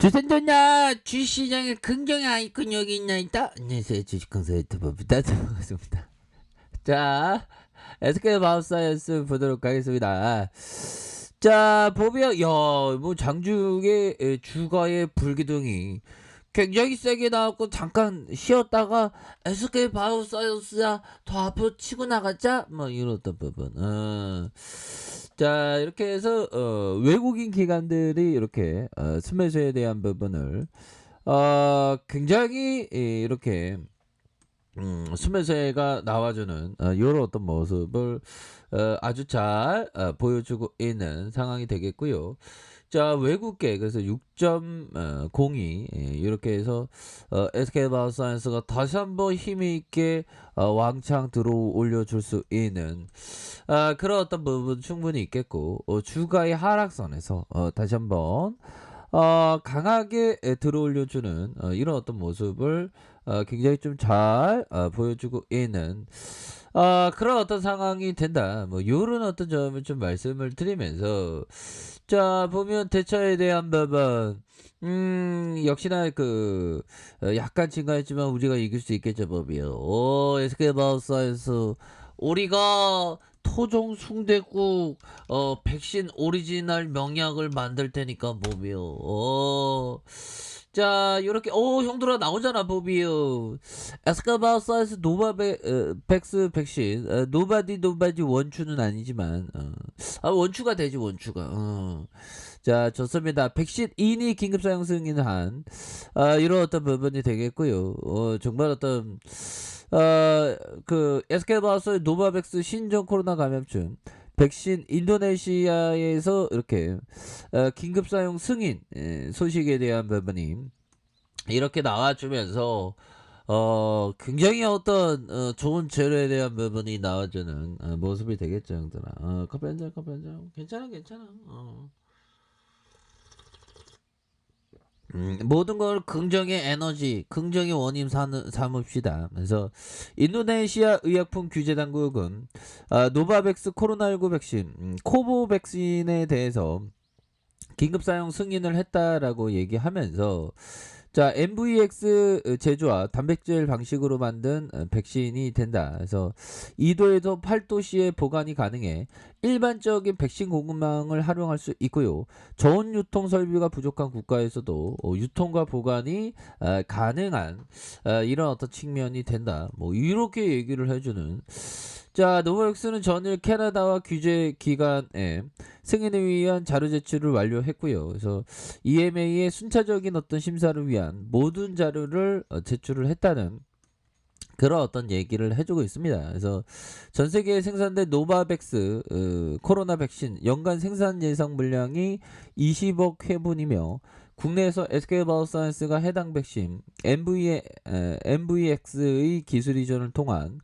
주센터나 주시장의 긍정의 아이콘 여기 있나이다. 안녕하세요, 주식강사 유튜버입니다. 반갑습니다. 자, SK 마우스사이언스 보도록 하겠습니다. 자, 보면 뭐 장중에 주가의 불기둥이 굉장히 세게 나왔고 잠깐 쉬었다가 SK 바이오사이언스야 더 앞으로 치고 나가자 뭐 이런 부분. 자, 이렇게 해서 외국인 기관들이 이렇게 스매시에 대한 부분을 굉장히 이렇게 스매시가 나와주는 이런 어떤 모습을 아주 잘 보여주고 있는 상황이 되겠고요. 자, 외국계 그래서 6.02 이렇게 해서 SK바이오사이언스가 다시 한번 힘있게 왕창 들어 올려줄 수 있는 그런 어떤 부분 충분히 있겠고, 주가의 하락선에서 다시 한번 강하게 들어 올려주는 이런 어떤 모습을 굉장히 좀 잘 보여주고 있는 그런 어떤 상황이 된다. 뭐 요런 어떤 점을 좀 말씀을 드리면서, 자, 보면 대처에 대한 부분 역시나 약간 증가했지만 우리가 이길 수 있겠죠, 법이요. SK바이오사이언스 우리가 토종 순댓국 백신 오리지널 명약을 만들 테니까 보비요. 자, 요렇게 형들아 나오잖아 보비요. 에스카바사이스 노바백스 백신 노바디 원추는 아니지만 원추가 되지 원추가. 자, 좋습니다. 백신 인이 긴급 사용 승인한 이런 어떤 부분이 되겠고요. 정말 어떤 SK바이오의 노바백스 신종 코로나 감염증 백신 인도네시아에서 이렇게 긴급 사용 승인 소식에 대한 부분이 이렇게 나와주면서 굉장히 어떤 좋은 재료에 대한 부분이 나와주는 모습이 되겠죠, 형들아. 커피 한잔 괜찮아. 모든 걸 긍정의 에너지, 긍정의 원인 삼읍시다. 그래서 인도네시아 의약품 규제 당국은 노바백스 코로나19 백신, 코보백신에 대해서 긴급 사용 승인을 했다라고 얘기하면서, 자, MVX 제조와 단백질 방식으로 만든 백신이 된다. 그래서 2도에서 8도씨의 보관이 가능해 일반적인 백신 공급망을 활용할 수 있고요. 저온 유통 설비가 부족한 국가에서도 유통과 보관이 가능한 이런 어떤 측면이 된다. 뭐 이렇게 얘기를 해주는. 자, 노바백스는 전일 캐나다와 규제 기관에 승인을 위한 자료 제출을 완료했고요. 그래서 EMA의 순차적인 어떤 심사를 위한 모든 자료를 제출을 했다는 그런 어떤 얘기를 해주고 있습니다. 그래서 전 세계에 생산된 노바백스 코로나 백신 연간 생산 예상 물량이 20억 회분이며, 국내에서 SK바이오사이언스가 해당 백신 MVX의 기술 이전을 통한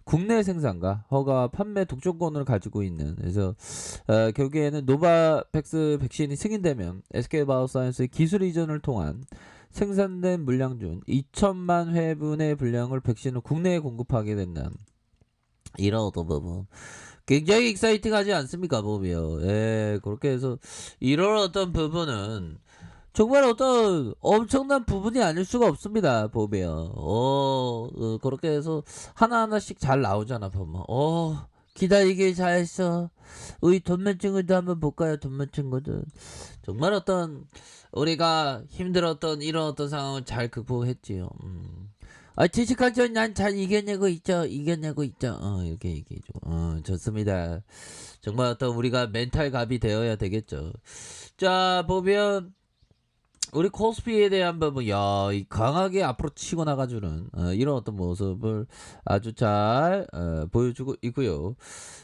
국내 생산과 허가 판매 독점권을 가지고 있는. 그래서 결국에는 노바백스 백신이 승인되면 SK바이오사이언스의 기술 이전을 통한 생산된 물량 중 2천만 회분의 분량을 백신을 국내에 공급하게 된다는 이런 어떤 부분 굉장히 익사이팅하지 않습니까, 보면. 그렇게 해서 이런 어떤 부분은 정말 어떤 엄청난 부분이 아닐 수가 없습니다, 보면. 그렇게 해서 하나하나씩 잘 나오잖아, 보면. 기다리길 잘했어. 우리 돈만 친구들 한번 볼까요, 돈만 친구들. 정말 어떤 우리가 힘들었던 이런 어떤 상황을 잘 극복했지요. 지식한전 난 잘 이겨내고 있죠. 이렇게 얘기해줘. 좋습니다. 정말 어떤 우리가 멘탈 갑이 되어야 되겠죠. 자, 보면 우리 코스피에 대한 부분, 강하게 앞으로 치고 나가주는 이런 어떤 모습을 아주 잘 보여주고 있고요.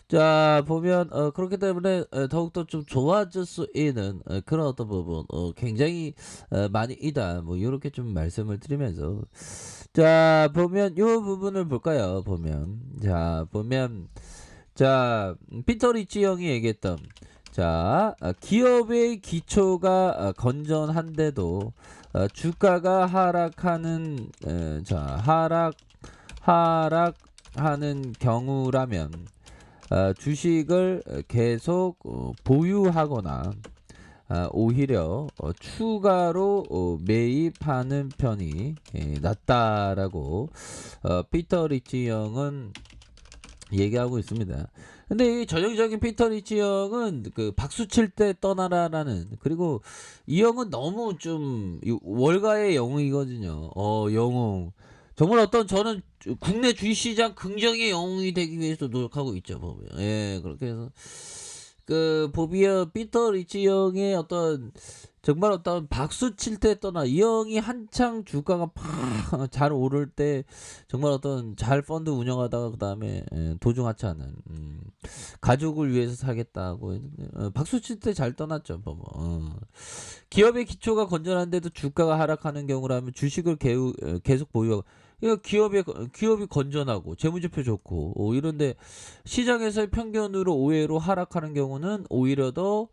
자, 보면 그렇기 때문에 더욱더 좀 좋아질 수 있는 그런 어떤 부분 굉장히 많이 있다. 뭐 이렇게 좀 말씀을 드리면서, 자, 보면 이 부분을 볼까요? 자, 피터 리치 형이 얘기했던, 자, 기업의 기초가 건전한데도 주가가 하락하는 하락하는 경우라면 주식을 계속 보유하거나 오히려 추가로 매입하는 편이 낫다라고 피터 리치 형은 얘기하고 있습니다. 근데 이 전형적인 피터 리치 형은 그 박수 칠 때 떠나라라는, 그리고 이 형은 너무 좀 월가의 영웅이거든요. 영웅. 정말 어떤, 저는 국내 주식시장 긍정의 영웅이 되기 위해서 노력하고 있죠, 보면. 예, 그렇게 해서 그 보비어 피터 리치 형의 어떤, 정말 어떤 박수 칠 때 떠나, 이 형이 한창 주가가 팍 잘 오를 때 정말 어떤 잘 펀드 운영하다가 그 다음에 도중하차하는, 가족을 위해서 사겠다고 했는데 박수 칠 때 잘 떠났죠. 기업의 기초가 건전한데도 주가가 하락하는 경우라면 주식을 계속 보유하고, 이거 기업이 건전하고 재무제표 좋고 이런데 시장에서의 편견으로 오해로 하락하는 경우는 오히려 더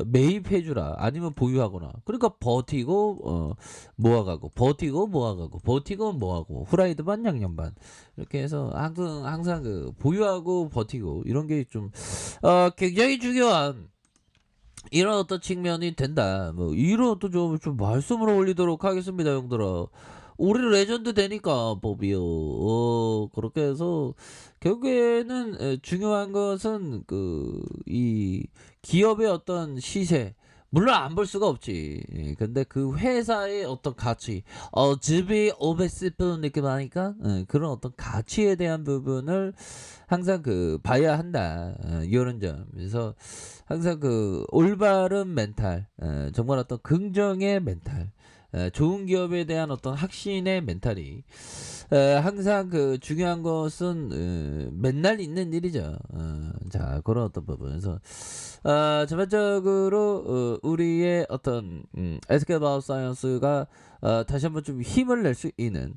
매입해주라, 아니면 보유하거나, 그러니까 버티고 모아가고, 버티고 모아가고, 버티고 모아고, 후라이드 반 양념 반, 이렇게 해서 항상 그 보유하고 버티고 이런 게 좀 굉장히 중요한 이런 어떤 측면이 된다. 뭐 이런 어떤 좀 말씀을 올리도록 하겠습니다, 형들아. 우리 레전드 되니까 법이요. 그렇게 해서 결국에는 중요한 것은 그 이 기업의 어떤 시세, 물론 안 볼 수가 없지. 근데 그 회사의 어떤 가치, 집이 510분 이렇게 많으니까 그런 어떤 가치에 대한 부분을 항상 그 봐야 한다. 이런 점. 그래서 항상 그 올바른 멘탈, 정말 어떤 긍정의 멘탈, 좋은 기업에 대한 어떤 확신의 멘탈이 항상 그 중요한 것은 맨날 있는 일이죠. 자, 그런 어떤 부분에서 전반적으로 우리의 어떤 SK바이오사이언스가 다시 한번 좀 힘을 낼 수 있는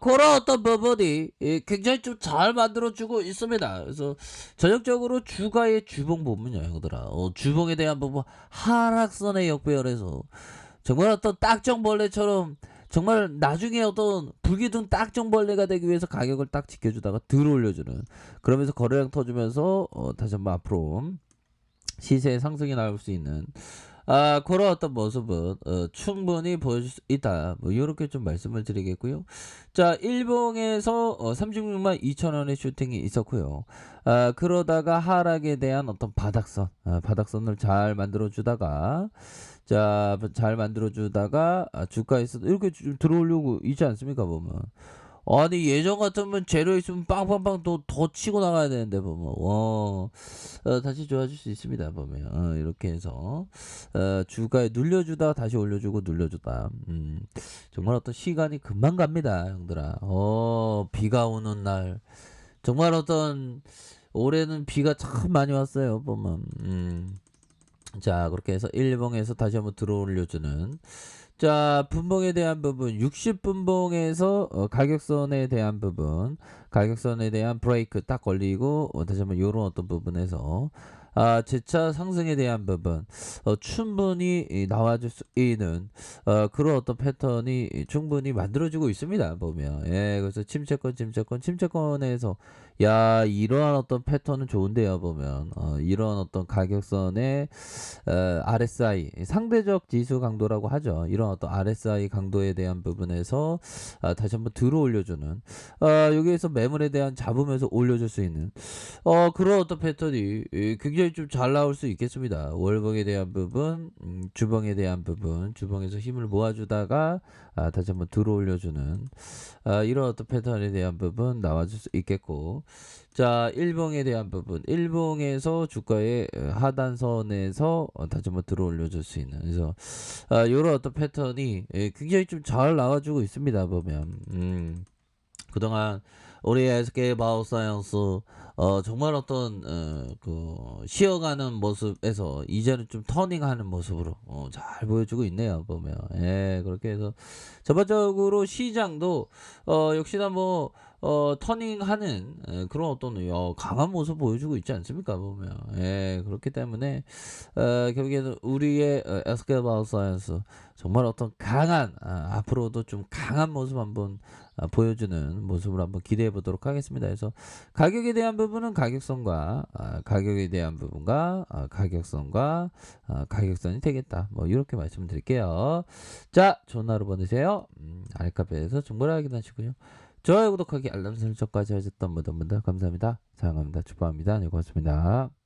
그런 어떤 부분이 굉장히 좀 잘 만들어주고 있습니다. 그래서 전형적으로 주가의 주봉 보면요, 형들아, 주봉에 대한 부분 하락선의 역배열에서 정말 어떤 딱정벌레처럼, 정말 나중에 어떤 불기둥 딱정벌레가 되기 위해서 가격을 딱 지켜주다가 들어올려주는, 그러면서 거래량 터주면서 다시 한번 앞으로 시세의 상승이 나올 수 있는 그런 어떤 모습은 충분히 보여줄 수 있다. 뭐 이렇게 좀 말씀을 드리겠고요. 자, 일봉에서 36만 2천 원의 슈팅이 있었고요. 그러다가 하락에 대한 어떤 바닥선, 바닥선을 잘 만들어주다가, 자, 잘 만들어주다가 주가에서 이렇게 좀 들어오려고 있지 않습니까, 보면. 아니, 예전 같으면 재료 있으면 빵빵빵 더 치고 나가야 되는데, 보면. 다시 좋아질 수 있습니다, 보면. 이렇게 해서 주가에 눌려주다가 다시 올려주고 눌려주다. 정말 어떤 시간이 금방 갑니다, 형들아. 비가 오는 날, 정말 어떤 올해는 비가 참 많이 왔어요, 보면. 자, 그렇게 해서 일봉에서 다시 한번 들어올려주는, 자, 분봉에 대한 부분, 60분봉에서 가격선에 대한 부분, 가격선에 대한 브레이크 딱 걸리고 다시 한번 요런 어떤 부분에서 재차 상승에 대한 부분 충분히 나와줄 수 있는 그런 어떤 패턴이 충분히 만들어지고 있습니다, 보면. 예, 그래서 침체권에서 야, 이러한 어떤 패턴은 좋은데요, 보면. 이런 어떤 가격선의 RSI, 상대적 지수 강도라고 하죠. 이런 어떤 RSI 강도에 대한 부분에서 다시 한번 들어 올려주는, 여기에서 매물에 대한 잡으면서 올려줄 수 있는 그런 어떤 패턴이 굉장히 좀 잘 나올 수 있겠습니다. 월봉에 대한 부분, 주봉에 대한 부분, 주봉에서 힘을 모아주다가 다시 한번 들어 올려주는 이런 어떤 패턴에 대한 부분 나와줄 수 있겠고, 자, 일봉에 대한 부분, 일봉에서 주가의 하단선에서 다시 한번 들어 올려줄 수 있는, 그래서 이런 어떤 패턴이 굉장히 좀 잘 나와주고 있습니다, 보면. 그동안 우리 SK 바이오사이언스 정말 어떤 그 쉬어가는 모습에서 이제는 좀 터닝하는 모습으로 잘 보여주고 있네요, 보면. 예, 그렇게 해서 전반적으로 시장도 역시나 뭐 터닝하는 그런 어떤 강한 모습 보여주고 있지 않습니까, 보면. 예, 그렇기 때문에 결국에는 우리의 SK 바이오사이언스 정말 어떤 강한 앞으로도 좀 강한 모습 한번 보여주는 모습을 한번 기대해 보도록 하겠습니다. 그래서 가격에 대한 부분은 가격선과 가격에 대한 부분과 가격선과 가격선이 되겠다. 뭐 이렇게 말씀드릴게요. 자, 좋은 하루 보내세요. 알카페에서 정보를 확인하시고요. 좋아요, 구독하기, 알람 설정까지 하셨던 모든 분들 감사합니다. 사랑합니다. 축복합니다. 네, 고맙습니다.